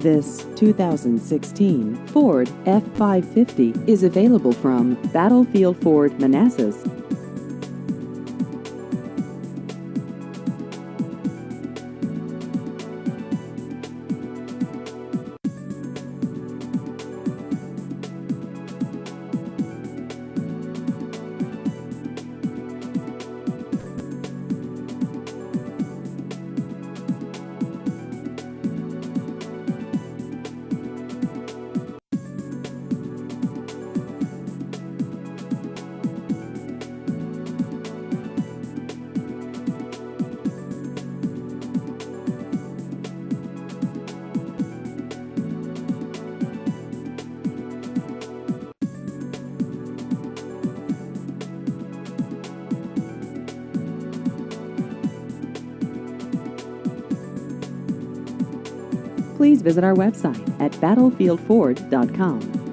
This 2016 Ford F550 is available from Battlefield Ford, Manassas. Please visit our website at battlefieldford.com.